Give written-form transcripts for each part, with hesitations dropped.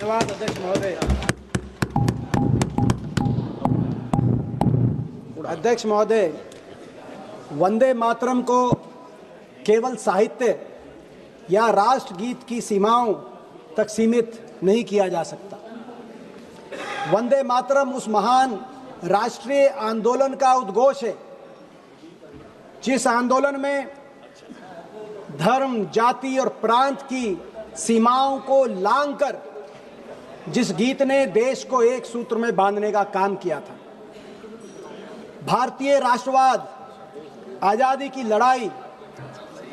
धन्यवाद अध्यक्ष महोदय। अध्यक्ष महोदय, वंदे मातरम को केवल साहित्य या राष्ट्रगीत की सीमाओं तक सीमित नहीं किया जा सकता। वंदे मातरम उस महान राष्ट्रीय आंदोलन का उद्घोष है जिस आंदोलन में धर्म, जाति और प्रांत की सीमाओं को लांघकर जिस गीत ने देश को एक सूत्र में बांधने का काम किया था। भारतीय राष्ट्रवाद, आजादी की लड़ाई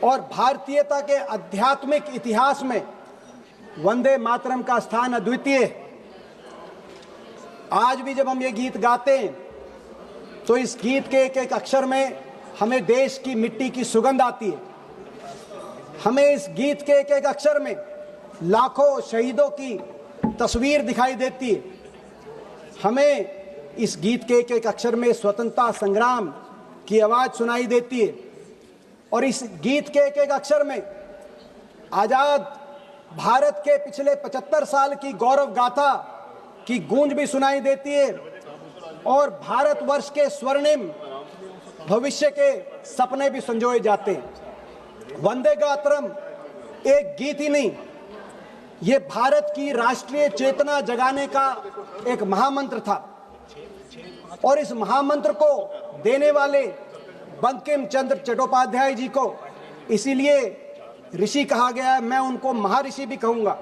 और भारतीयता के आध्यात्मिक इतिहास में वंदे मातरम का स्थान अद्वितीय है। आज भी जब हम ये गीत गाते हैं तो इस गीत के एक एक अक्षर में हमें देश की मिट्टी की सुगंध आती है। हमें इस गीत के एक एक अक्षर में लाखों शहीदों की तस्वीर दिखाई देती है। हमें इस गीत के एक एक अक्षर में स्वतंत्रता संग्राम की आवाज सुनाई देती है और इस गीत के एक एक अक्षर में आजाद भारत के पिछले 75 साल की गौरव गाथा की गूंज भी सुनाई देती है और भारतवर्ष के स्वर्णिम भविष्य के सपने भी संजोए जाते हैं। वंदे मातरम एक गीत ही नहीं, ये भारत की राष्ट्रीय चेतना जगाने का एक महामंत्र था और इस महामंत्र को देने वाले बंकिम चंद्र चट्टोपाध्याय जी को इसीलिए ऋषि कहा गया है। मैं उनको महर्षि भी कहूंगा।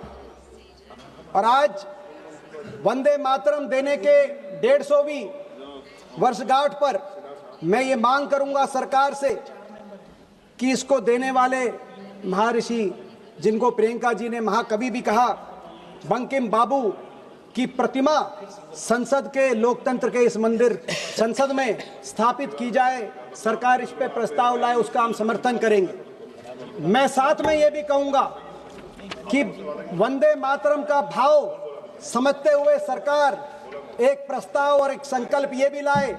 और आज वंदे मातरम देने के 150वीं वर्षगांठ पर मैं ये मांग करूंगा सरकार से कि इसको देने वाले महर्षि, जिनको प्रियंका जी ने महाकवि भी कहा, बंकिम बाबू की प्रतिमा संसद के, लोकतंत्र के इस मंदिर संसद में स्थापित की जाए। सरकार इस पे प्रस्ताव लाए, उसका हम समर्थन करेंगे। मैं साथ में ये भी कहूंगा कि वंदे मातरम का भाव समझते हुए सरकार एक प्रस्ताव और एक संकल्प ये भी लाए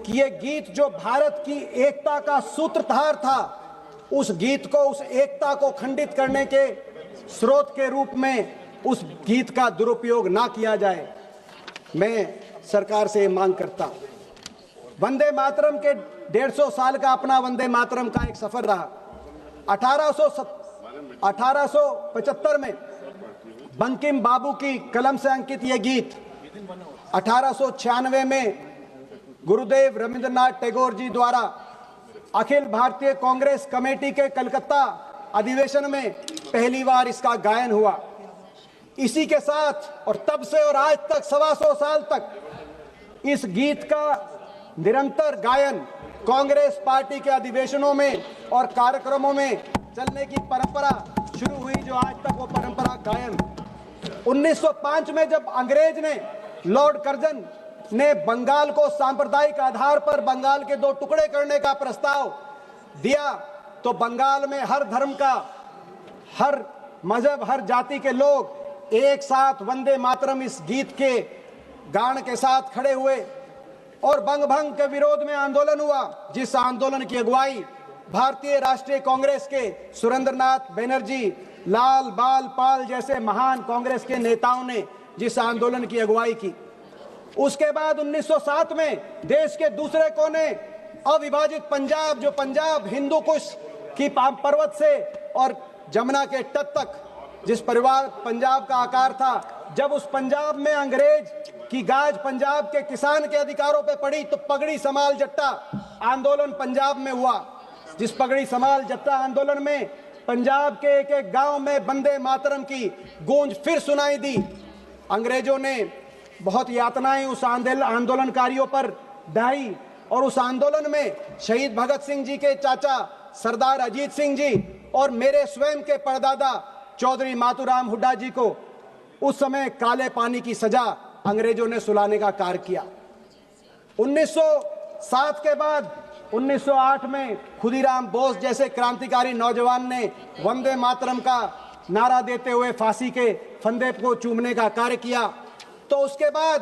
कि ये गीत जो भारत की एकता का सूत्रधार था, उस गीत को, उस एकता को खंडित करने के स्रोत के रूप में उस गीत का दुरुपयोग ना किया जाए। मैं सरकार से मांग करता हूं। वंदे मातरम के 150 साल का अपना वंदे मातरम का एक सफर रहा। 1875 में बंकिम बाबू की कलम से अंकित यह गीत 1896 में गुरुदेव रविंद्रनाथ टैगोर जी द्वारा अखिल भारतीय कांग्रेस कमेटी के कलकत्ता अधिवेशन में पहली बार इसका गायन हुआ। इसी के साथ और तब से और आज तक 125 साल तक इस गीत का निरंतर गायन कांग्रेस पार्टी के अधिवेशनों में और कार्यक्रमों में चलने की परंपरा शुरू हुई, जो आज तक वो परंपरा कायम। 1905 में जब अंग्रेज ने, लॉर्ड कर्जन ने बंगाल को सांप्रदायिक आधार पर बंगाल के 2 टुकड़े करने का प्रस्ताव दिया, तो बंगाल में हर धर्म का, हर मजहब, हर जाति के लोग एक साथ वंदे मातरम इस गीत के गान के साथ खड़े हुए और बंग भंग के विरोध में आंदोलन हुआ, जिस आंदोलन की अगुवाई भारतीय राष्ट्रीय कांग्रेस के सुरेंद्रनाथ बनर्जी, लाल बाल पाल जैसे महान कांग्रेस के नेताओं ने जिस आंदोलन की अगुवाई की। उसके बाद 1907 में देश के दूसरे कोने अविभाजित पंजाब, जो पंजाब हिंदू कुश की पर्वत से और जमुना के तट तक जिस परिवार पंजाब का आकार था, जब उस पंजाब में अंग्रेज की गाज पंजाब के किसान के अधिकारों पे पड़ी तो पगड़ी समाल जट्टा आंदोलन पंजाब में हुआ। जिस पगड़ी समाल जट्टा आंदोलन में पंजाब के एक एक गांव में वंदे मातरम की गूंज फिर सुनाई दी। अंग्रेजों ने बहुत यातनाएं उस आंदोलनकारियों पर ढाई और उस आंदोलन में शहीद भगत सिंह जी के चाचा सरदार अजीत सिंह जी और मेरे स्वयं के परदादा चौधरी मातूराम हुड्डा जी को उस समय काले पानी की सजा अंग्रेजों ने सुलाने का कार्य किया। 1907 के बाद 1908 में खुदीराम बोस जैसे क्रांतिकारी नौजवान ने वंदे मातरम का नारा देते हुए फांसी के फंदे को चूमने का कार्य किया। तो उसके बाद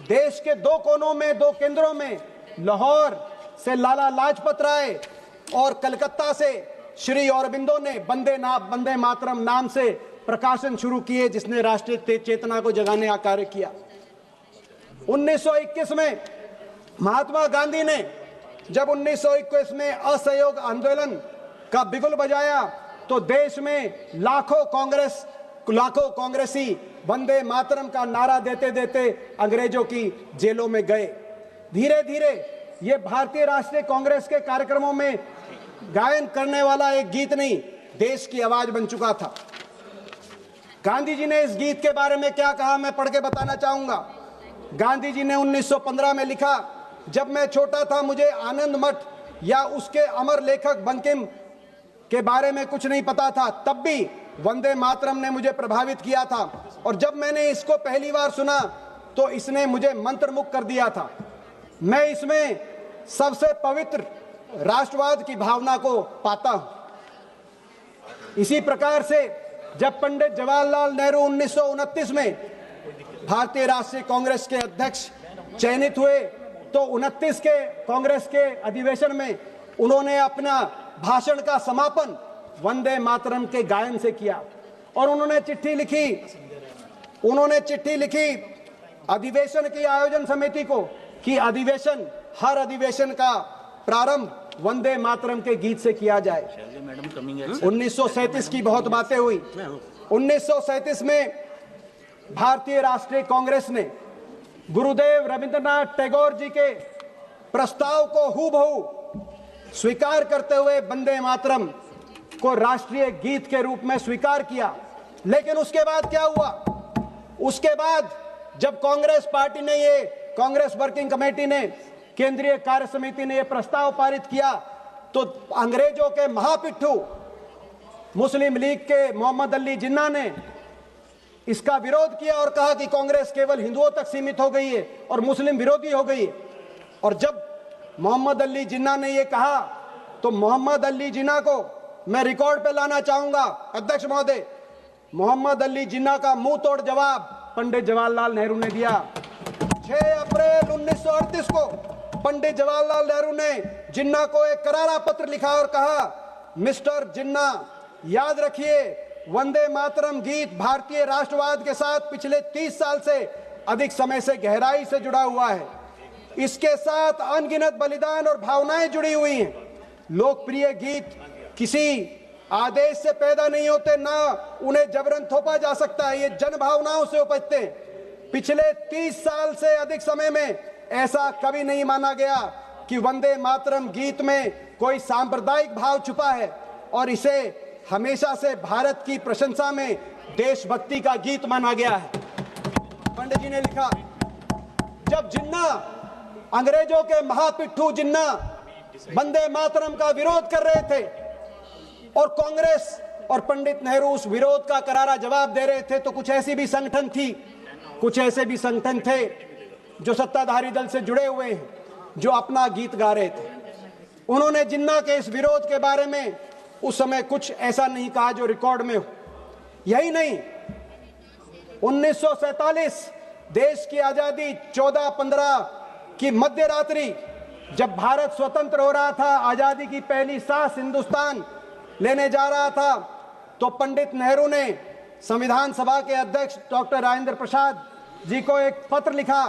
देश के 2 कोनों में, 2 केंद्रों में, लाहौर से लाला लाजपत राय और कलकत्ता से श्री अरबिंदो ने वंदे मातरम नाम से प्रकाशन शुरू किए जिसने राष्ट्रीय चेतना को जगाने का कार्य किया। 1921 में महात्मा गांधी ने जब 1921 में असहयोग आंदोलन का बिगुल बजाया तो देश में लाखों कांग्रेसी वंदे मातरम का नारा देते देते अंग्रेजों की जेलों में गए। धीरे धीरे ये भारतीय राष्ट्रीय कांग्रेस के कार्यक्रमों में गायन करने वाला एक गीत नहीं, देश की आवाज बन चुका था। गांधी जी ने इस गीत के बारे में क्या कहा, मैं पढ़ के बताना चाहूंगा। गांधी जी ने 1915 में लिखा, जब मैं छोटा था मुझे आनंद मठ या उसके अमर लेखक बंकिम के बारे में कुछ नहीं पता था, तब भी वंदे मातरम ने मुझे प्रभावित किया था और जब मैंने इसको पहली बार सुना तो इसने मुझे मंत्रमुग्ध कर दिया था। मैं इसमें सबसे पवित्र राष्ट्रवाद की भावना को पाता हूं। इसी प्रकार से जब पंडित जवाहरलाल नेहरू 1929 में भारतीय राष्ट्रीय कांग्रेस के अध्यक्ष चयनित हुए तो 29 के कांग्रेस के अधिवेशन में उन्होंने अपना भाषण का समापन वंदे मातरम के गायन से किया और उन्होंने चिट्ठी लिखी अधिवेशन की आयोजन समिति को कि हर अधिवेशन का प्रारंभ वंदे मातरम के गीत से किया जाए। 1937 की बहुत बातें हुई। 1937 में भारतीय राष्ट्रीय कांग्रेस ने गुरुदेव रविंद्रनाथ टैगोर जी के प्रस्ताव को हूबहू स्वीकार करते हुए वंदे मातरम को राष्ट्रीय गीत के रूप में स्वीकार किया। लेकिन उसके बाद क्या हुआ? उसके बाद जब कांग्रेस वर्किंग कमेटी ने, केंद्रीय कार्य समिति ने यह प्रस्ताव पारित किया तो अंग्रेजों के महापिट्ठू मुस्लिम लीग के मोहम्मद अली जिन्ना ने इसका विरोध किया और कहा कि कांग्रेस केवल हिंदुओं तक सीमित हो गई है और मुस्लिम विरोधी हो गई है। और जब मोहम्मद अली जिन्ना ने यह कहा तो मोहम्मद अली जिन्ना को मैं रिकॉर्ड पे लाना चाहूंगा। अध्यक्ष महोदय, मोहम्मद अली जिन्ना का मुंह तोड़ जवाब पंडित जवाहरलाल नेहरू ने दिया। 6 अप्रैल 1938 को पंडित जवाहरलाल नेहरू ने जिन्ना को एक करारा पत्र लिखा और कहा, मिस्टर जिन्ना, याद रखिए वंदे मातरम गीत भारतीय राष्ट्रवाद के साथ पिछले 30 साल से अधिक समय से गहराई से जुड़ा हुआ है। इसके साथ अनगिनत बलिदान और भावनाएं जुड़ी हुई हैं। लोकप्रिय गीत किसी आदेश से पैदा नहीं होते, ना उन्हें जबरन थोपा जा सकता है, ये जन भावनाओं से उपजते हैं। पिछले 30 साल से अधिक समय में ऐसा कभी नहीं माना गया कि वंदे मातरम गीत में कोई सांप्रदायिक भाव छुपा है और इसे हमेशा से भारत की प्रशंसा में देशभक्ति का गीत माना गया है। पंडित जी ने लिखा, जब जिन्ना, अंग्रेजों के महापिट्ठू जिन्ना वंदे मातरम का विरोध कर रहे थे और कांग्रेस और पंडित नेहरू उस विरोध का करारा जवाब दे रहे थे, तो कुछ ऐसे भी संगठन थे जो सत्ताधारी दल से जुड़े हुए हैं, जो अपना गीत गा रहे थे। उन्होंने जिन्ना के इस विरोध के बारे में उस समय कुछ ऐसा नहीं कहा जो रिकॉर्ड में हो। यही नहीं, 1947 देश की आजादी 14-15 की मध्य रात्रि जब भारत स्वतंत्र हो रहा था, आजादी की पहली सांस हिंदुस्तान लेने जा रहा था, तो पंडित नेहरू ने संविधान सभा के अध्यक्ष डॉक्टर राजेंद्र प्रसाद जी को एक पत्र लिखा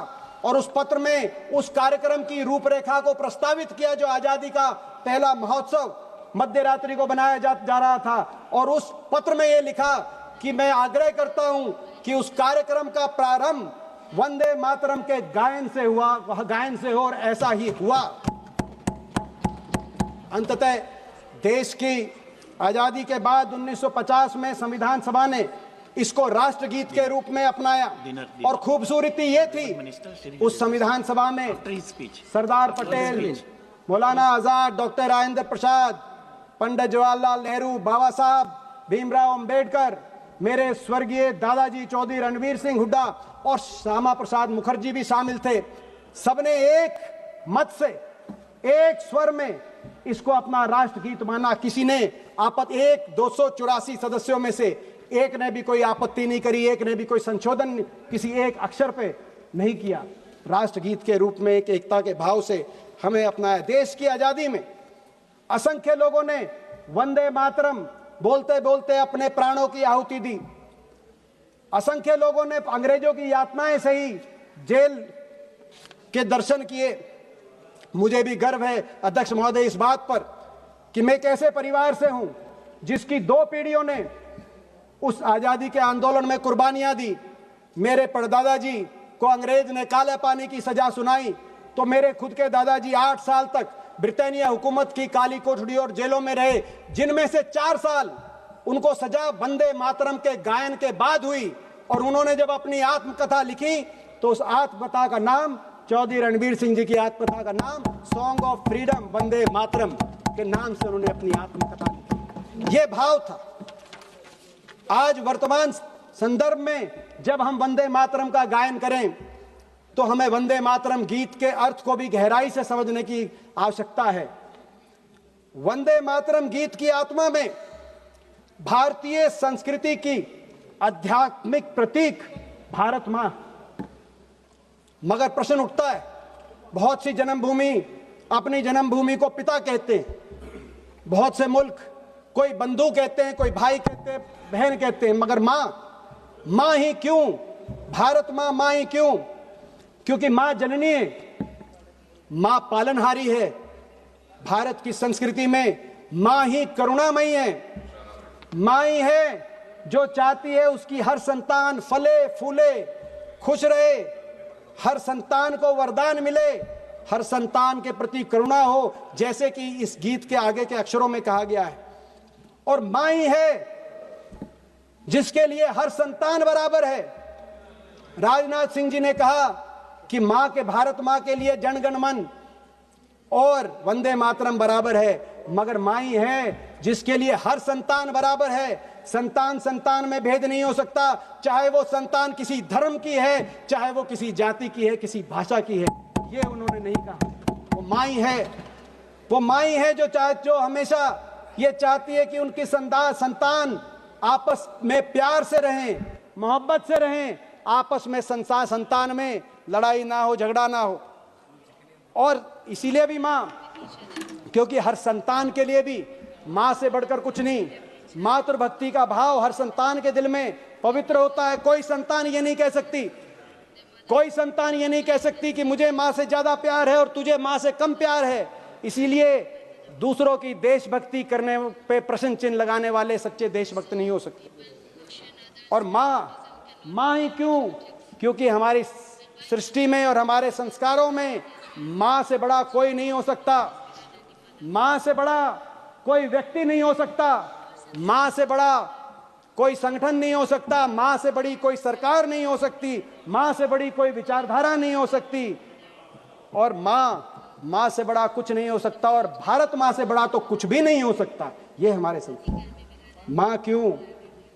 और उस पत्र में उस कार्यक्रम की रूपरेखा को प्रस्तावित किया जो आजादी का पहला महोत्सव मध्य रात्रि को बनाया जा रहा था। और उस पत्र में यह लिखा कि मैं आग्रह करता हूं कि उस कार्यक्रम का प्रारंभ वंदे मातरम के गायन से हो, और ऐसा ही हुआ। अंततः देश की आजादी के बाद 1950 में संविधान सभा ने इसको राष्ट्रगीत के रूप में अपनाया और खूबसूरती ये थी उस संविधान सभा में सरदार पटेल, मौलाना आजाद, डॉक्टर राजेंद्र प्रसाद, पंडित जवाहरलाल नेहरू, बाबा साहब भीमराव अंबेडकर, मेरे स्वर्गीय दादाजी चौधरी रणवीर सिंह हुड्डा और श्यामा प्रसाद मुखर्जी भी शामिल थे। सबने एक मत से, एक स्वर में इसको अपना राष्ट्रगीत माना। किसी ने 284 सदस्यों में से एक ने भी कोई आपत्ति नहीं करी, एक ने भी कोई संशोधन किसी एक अक्षर पे नहीं किया। राष्ट्रगीत के रूप में एक एकता के भाव से हमें अपनाया। देश की आजादी में असंख्य लोगों ने वंदे मातरम बोलते बोलते अपने प्राणों की आहुति दी। असंख्य लोगों ने अंग्रेजों की यातनाएं सही, जेल के दर्शन किए। मुझे भी गर्व है अध्यक्ष महोदय इस बात पर कि मैं एक ऐसे परिवार से हूं जिसकी 2 पीढ़ियों ने उस आजादी के आंदोलन में कुर्बानियां दी। मेरे परदादा जी को अंग्रेज ने काले पानी की सजा सुनाई, तो मेरे खुद के दादाजी 8 साल तक ब्रिटानिया हुकूमत की काली कोठड़ी और जेलों में रहे, जिनमें से 4 साल उनको सजा वंदे मातरम के गायन के बाद हुई। और उन्होंने जब अपनी आत्मकथा लिखी तो उस आत्मकथा का नाम, चौधरी रणबीर सिंह जी की आत्मकथा का नाम song of freedom Vande Mataram के नाम से उन्होंने अपनी आत्मकथा लिखी। ये भाव था। आज वर्तमान संदर्भ में जब हम वंदे मातरम का गायन करें तो हमें वंदे मातरम गीत के अर्थ को भी गहराई से समझने की आवश्यकता है। वंदे मातरम गीत की आत्मा में भारतीय संस्कृति की आध्यात्मिक प्रतीक भारत मां। मगर प्रश्न उठता है, बहुत सी जन्मभूमि अपनी जन्मभूमि को पिता कहते हैं, बहुत से मुल्क कोई बंधु कहते हैं, कोई भाई कहते हैं, बहन कहते हैं, मगर मां ही क्यों? भारत मां ही क्यों? क्योंकि मां जननी है, मां पालनहारी है। भारत की संस्कृति में मां ही करुणामयी है। मां ही है जो चाहती है उसकी हर संतान फले फूले, खुश रहे, हर संतान को वरदान मिले, हर संतान के प्रति करुणा हो, जैसे कि इस गीत के आगे के अक्षरों में कहा गया है। और मां ही है जिसके लिए हर संतान बराबर है। राजनाथ सिंह जी ने कहा कि मां के, भारत मां के लिए जनगण मन और वंदे मातरम बराबर है, मगर मां ही है जिसके लिए हर संतान बराबर है। संतान में भेद नहीं हो सकता, चाहे वो संतान किसी धर्म की है, चाहे वो किसी जाति की है, किसी भाषा की है। ये उन्होंने नहीं कहा। वो मां ही है, वो मां ही है जो हमेशा ये चाहती है कि उनकी संतान आपस में प्यार से रहें, मोहब्बत से रहें, आपस में संतान में लड़ाई ना हो, झगड़ा ना हो। और इसीलिए भी मां, क्योंकि हर संतान के लिए भी मां से बढ़कर कुछ नहीं। मातृभक्ति का भाव हर संतान के दिल में पवित्र होता है। कोई संतान ये नहीं कह सकती कि मुझे मां से ज्यादा प्यार है और तुझे मां से कम प्यार है। इसीलिए दूसरों की देशभक्ति करने पे प्रश्न चिन्ह लगाने वाले सच्चे देशभक्त नहीं हो सकते। और मां ही क्यों? क्योंकि हमारी सृष्टि में और हमारे संस्कारों में मां से बड़ा कोई नहीं हो सकता, मां से बड़ा कोई व्यक्ति नहीं हो सकता, मां से बड़ा कोई संगठन नहीं हो सकता, मां से बड़ी कोई सरकार नहीं हो सकती, मां से बड़ी कोई विचारधारा नहीं हो सकती, और मां से बड़ा कुछ नहीं हो सकता। और भारत मां से बड़ा तो कुछ भी नहीं हो सकता। ये हमारे संस्कार। मां क्यों?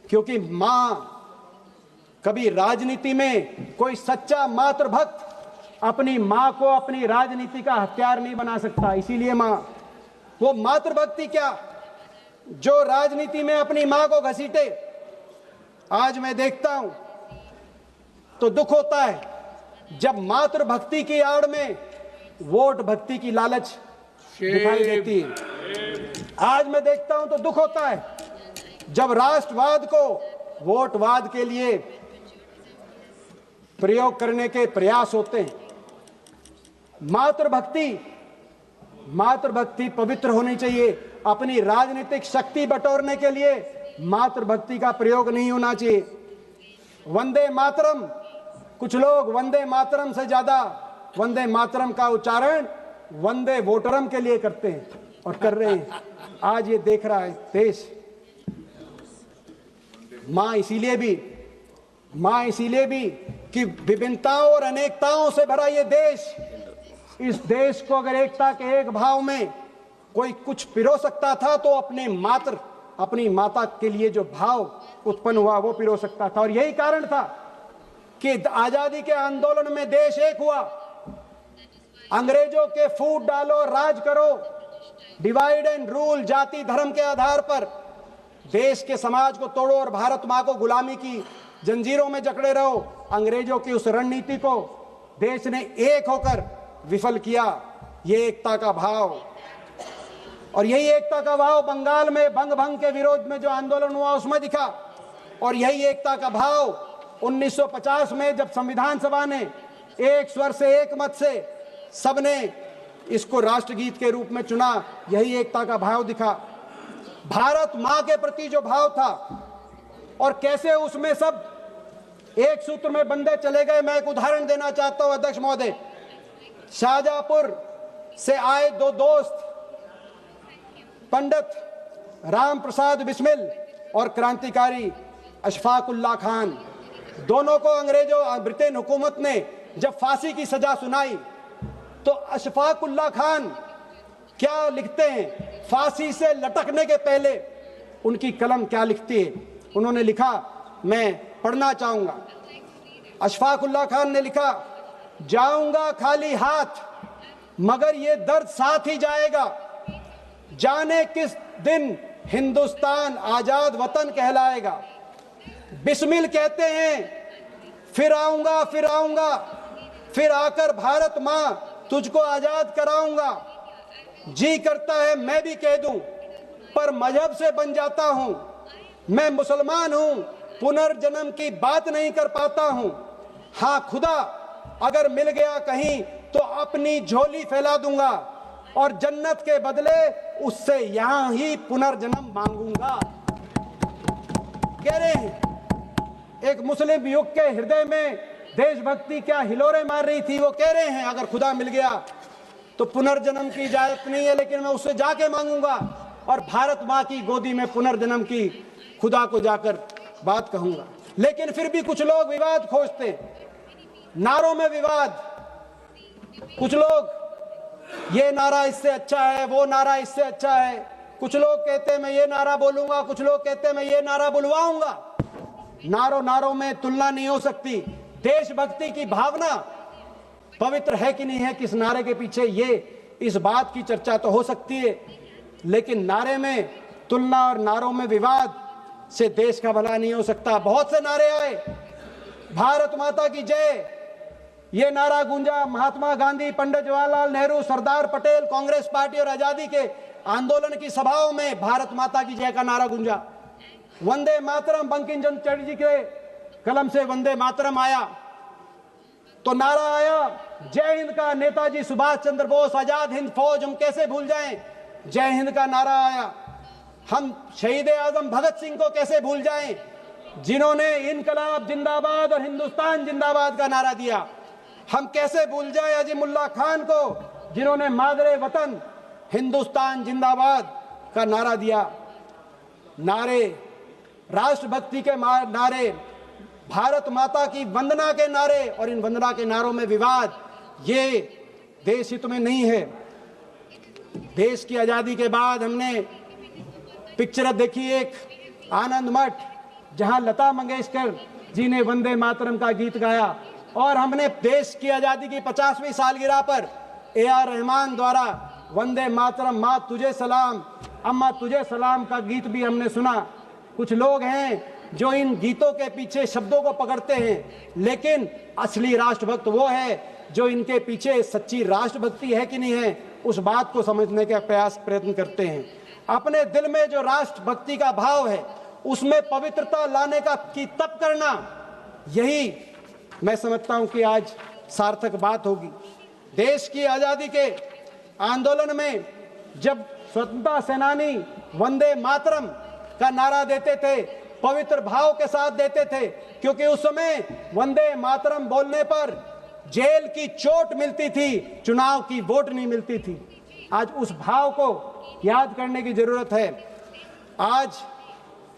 क्योंकि मां कभी राजनीति में कोई सच्चा मातृभक्त अपनी मां को अपनी राजनीति का हथियार नहीं बना सकता। इसीलिए मां, वो मातृभक्ति क्या जो राजनीति में अपनी मां को घसीटे। आज मैं देखता हूं तो दुख होता है जब मातृभक्ति की आड़ में वोट भक्ति की लालच दिखाई देती है। आज मैं देखता हूं तो दुख होता है जब राष्ट्रवाद को वोटवाद के लिए प्रयोग करने के प्रयास होते हैं। मातृभक्ति पवित्र होनी चाहिए। अपनी राजनीतिक शक्ति बटोरने के लिए मातृभक्ति का प्रयोग नहीं होना चाहिए। वंदे मातरम, कुछ लोग वंदे मातरम से ज्यादा वंदे मातरम का उच्चारण वंदे वोटरम के लिए करते हैं और कर रहे हैं। आज ये देख रहा है देश। मां इसीलिए भी कि विभिन्नताओं और अनेकताओं से भरा ये देश, इस देश को अगर एकता के एक भाव में कोई कुछ पिरो सकता था तो अपनी माता के लिए जो भाव उत्पन्न हुआ वो पिरो सकता था। और यही कारण था कि आजादी के आंदोलन में देश एक हुआ। अंग्रेजों के फूट डालो, राज करो, डिवाइड एंड रूल, जाति धर्म के आधार पर देश के समाज को तोड़ो और भारत मां को गुलामी की जंजीरों में जकड़े रहो। अंग्रेजों की उस रणनीति को देश ने एक होकर विफल किया। ये एकता का भाव, और यही एकता का भाव बंगाल में बंग भंग के विरोध में जो आंदोलन हुआ उसमें दिखा। और यही एकता का भाव 1950 में जब संविधान सभा ने एक स्वर से एक मत से सबने इसको राष्ट्रगीत के रूप में चुना, यही एकता का भाव दिखा। भारत मां के प्रति जो भाव था और कैसे उसमें सब एक सूत्र में बंधे चले गए। मैं एक उदाहरण देना चाहता हूं अध्यक्ष महोदय। शाहजहांपुर से आए दो दोस्त पंडित राम प्रसाद बिस्मिल और क्रांतिकारी अशफाक उल्लाह खान, दोनों को अंग्रेजों ब्रिटेन हुकूमत ने जब फांसी की सजा सुनाई तो अशफाक उल्लाह खान क्या लिखते हैं, फांसी से लटकने के पहले उनकी कलम क्या लिखती है, उन्होंने लिखा, मैं पढ़ना चाहूंगा। अशफाक उल्लाह खान ने लिखा, जाऊंगा खाली हाथ मगर ये दर्द साथ ही जाएगा, जाने किस दिन हिंदुस्तान आजाद वतन कहलाएगा। बिस्मिल कहते हैं, फिर आऊंगा फिर आकर भारत मां तुझको आजाद कराऊंगा। जी करता है मैं भी कह दूं पर मजहब से बन जाता हूं, मैं मुसलमान हूं, पुनर्जन्म की बात नहीं कर पाता हूं। हां खुदा अगर मिल गया कहीं तो अपनी झोली फैला दूंगा और जन्नत के बदले उससे यहां ही पुनर्जन्म मांगूंगा। कह रहे हैं एक मुस्लिम युग के हृदय में देशभक्ति क्या हिलोरे मार रही थी। वो कह रहे हैं अगर खुदा मिल गया तो पुनर्जन्म की इजाजत नहीं है, लेकिन मैं उससे जाके मांगूंगा और भारत मां की गोदी में पुनर्जन्म की खुदा को जाकर बात कहूंगा। लेकिन फिर भी कुछ लोग विवाद खोजते हैं, नारों में विवाद। कुछ लोग ये नारा इससे अच्छा है, वो नारा इससे अच्छा है। कुछ लोग कहते हैं मैं ये नारा बोलूंगा, कुछ लोग कहते हैं मैं ये नारा बुलवाऊंगा। नारों में तुलना नहीं हो सकती। देशभक्ति की भावना पवित्र है कि नहीं है, किस नारे के पीछे, ये इस बात की चर्चा तो हो सकती है, लेकिन नारे में तुलना और नारों में विवाद से देश का भला नहीं हो सकता। बहुत से नारे आए, भारत माता की जय, ये नारा गूंजा। महात्मा गांधी, पंडित जवाहरलाल नेहरू, सरदार पटेल, कांग्रेस पार्टी और आजादी के आंदोलन की सभाओं में भारत माता की जय का नारा गूंजा। वंदे मातरम, बंकिम चंद्र चटर्जी के कलम से वंदे मातरम आया तो नारा आया जय हिंद का, नेताजी सुभाष चंद्र बोस, आजाद हिंद फौज, हम कैसे भूल जाएं, जय हिंद का नारा आया। हम शहीद आजम भगत सिंह को कैसे भूल जाएं, जिन्होंने इनकलाब जिंदाबाद और हिंदुस्तान जिंदाबाद का नारा दिया। हम कैसे भूल जाएं अजीमुल्लाह खान को, जिन्होंने मादरे वतन हिंदुस्तान जिंदाबाद का नारा दिया। नारे राष्ट्रभक्ति के नारे, भारत माता की वंदना के नारे और इन वंदना के नारों में विवाद, ये देश हित में नहीं है। देश की आजादी के बाद हमने पिक्चर देखी एक आनंद मठ, जहां लता मंगेशकर जी ने वंदे मातरम का गीत गाया, और हमने देश की आजादी की 50वीं सालगिरह पर AR रहमान द्वारा वंदे मातरम, माँ तुझे सलाम, अम्मा तुझे सलाम का गीत भी हमने सुना। कुछ लोग हैं जो इन गीतों के पीछे शब्दों को पकड़ते हैं, लेकिन असली राष्ट्रभक्त वो है जो इनके पीछे सच्ची राष्ट्रभक्ति है कि नहीं है, उस बात को समझने का प्रयत्न करते हैं। अपने दिल में जो राष्ट्रभक्ति का भाव है उसमें पवित्रता लाने का की तप करना, यही मैं समझता हूं कि आज सार्थक बात होगी। देश की आजादी के आंदोलन में जब स्वतंत्रता सेनानी वंदे मातरम का नारा देते थे, पवित्र भाव के साथ देते थे, क्योंकि उस समय वंदे मातरम बोलने पर जेल की चोट मिलती थी, चुनाव की वोट नहीं मिलती थी। आज उस भाव को याद करने की जरूरत है। आज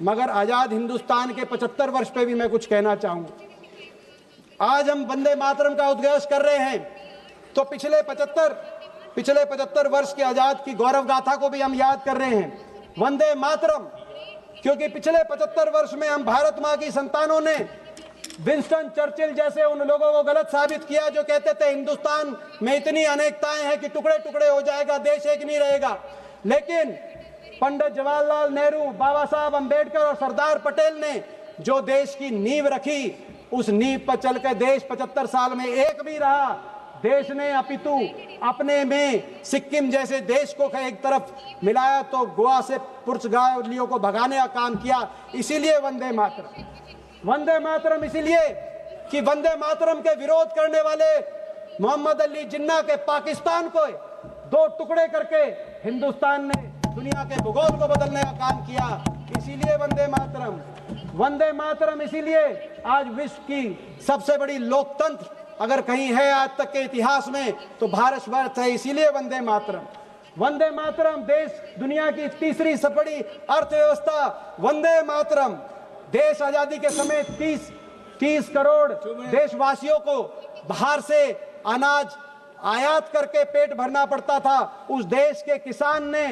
मगर आजाद हिंदुस्तान के 75 वर्ष पे भी मैं कुछ कहना चाहूंगा। आज हम वंदे मातरम का उद्घोष कर रहे हैं तो पिछले 75 वर्ष के आजाद की गौरव गाथा को भी हम याद कर रहे हैं। वंदे मातरम, क्योंकि पिछले 75 वर्ष में हम भारत मां की संतानों ने विंस्टन चर्चिल जैसे उन लोगों को गलत साबित किया जो कहते थे हिंदुस्तान में इतनी अनेकताएं हैं कि टुकड़े टुकड़े हो जाएगा, देश एक नहीं रहेगा। लेकिन पंडित जवाहरलाल नेहरू, बाबा साहब अंबेडकर और सरदार पटेल ने जो देश की नींव रखी, उस नींव पर चलकर देश 75 साल में एक भी रहा। देश ने अपितु अपने में सिक्किम जैसे देश को एक तरफ मिलाया तो गोवा से पुर्तगालियों को भगाने का काम किया। इसीलिए वंदे मातरम। वंदे मातरम इसीलिए कि वंदे मातरम के विरोध करने वाले मोहम्मद अली जिन्ना के पाकिस्तान को दो टुकड़े करके हिंदुस्तान ने दुनिया के भूगोल को बदलने का काम किया। इसीलिए वंदे मातरम, वंदे मातरम इसीलिए आज विश्व की सबसे बड़ी लोकतंत्र अगर कहीं है आज तक के इतिहास में तो भारतवर्ष है। इसीलिए वंदे मातरम, वंदे मातरम देश दुनिया की तीसरी सबसे बड़ी अर्थव्यवस्था। वंदे मातरम देश आजादी के समय 30 करोड़ देशवासियों को बाहर से अनाज आयात करके पेट भरना पड़ता था। उस देश के किसान ने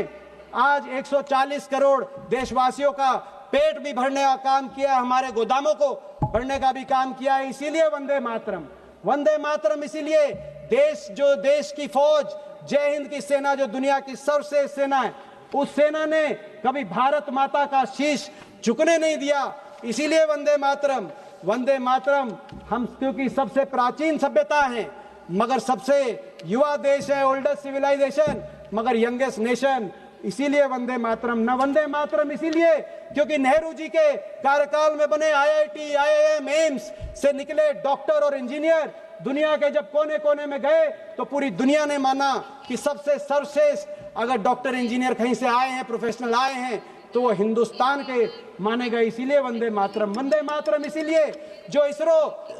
आज 140 करोड़ देशवासियों का पेट भी भरने का काम किया, हमारे गोदामों को भरने का भी काम किया है। इसीलिए वंदे मातरम, वंदे मातरम इसीलिए देश की फौज, जय हिंद की सेना जो दुनिया की सर्वश्रेष्ठ सेना है, उस सेना ने कभी भारत माता का शीश झुकने नहीं दिया। इसीलिए वंदे मातरम, वंदे मातरम हम क्योंकि सबसे प्राचीन सभ्यता है मगर सबसे युवा देश है, ओल्डेस्ट सिविलाइजेशन मगर यंगेस्ट नेशन। इसीलिए वंदे मातरम। न वंदे मातरम इसीलिए क्योंकि नेहरू जी के कार्यकाल में बने IIT, IIM, एम्स से निकले डॉक्टर और इंजीनियर दुनिया के जब कोने कोने में गए तो पूरी दुनिया ने माना कि सबसे सर्वश्रेष्ठ अगर डॉक्टर इंजीनियर कहीं से आए हैं, प्रोफेशनल आए हैं तो वो हिंदुस्तान के माने गए। इसीलिए वंदे मातरम, वंदे मातरम इसीलिए जो इसरो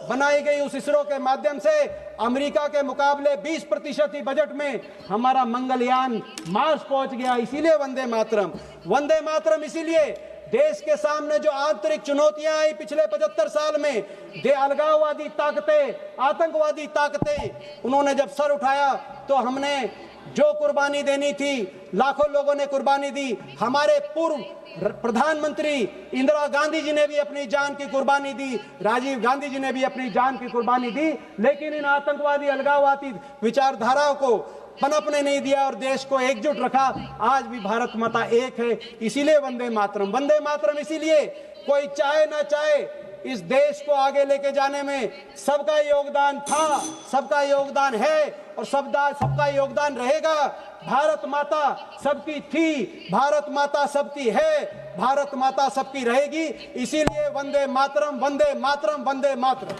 बनाई गई उस इसरो के माध्यम से अमेरिका के मुकाबले 20% ही बजट में हमारा मंगलयान मार्स पहुंच गया। इसीलिए वंदे मातरम, वंदे मातरम इसीलिए देश के सामने जो आंतरिक चुनौतियां आई पिछले 75 साल में, अलगाववादी ताकतें, आतंकवादी ताकतें, उन्होंने जब सर उठाया तो हमने जो कुर्बानी देनी थी लाखों लोगों ने कुर्बानी दी। हमारे पूर्व प्रधानमंत्री इंदिरा गांधी जी ने भी अपनी जान की कुर्बानी दी, राजीव गांधी जी ने भी अपनी जान की कुर्बानी दी, लेकिन इन आतंकवादी अलगाववादी विचारधाराओं को पनपने नहीं दिया और देश को एकजुट रखा। आज भी भारत माता एक है। इसीलिए वंदे मातरम, वंदे मातरम इसीलिए कोई चाहे ना चाहे इस देश को आगे लेके जाने में सबका योगदान था, सबका योगदान है और सबका योगदान रहेगा। भारत माता सबकी थी, भारत माता सबकी है, भारत माता सबकी रहेगी। इसीलिए वंदे मातरम, वंदे मातरम, वंदे मातरम।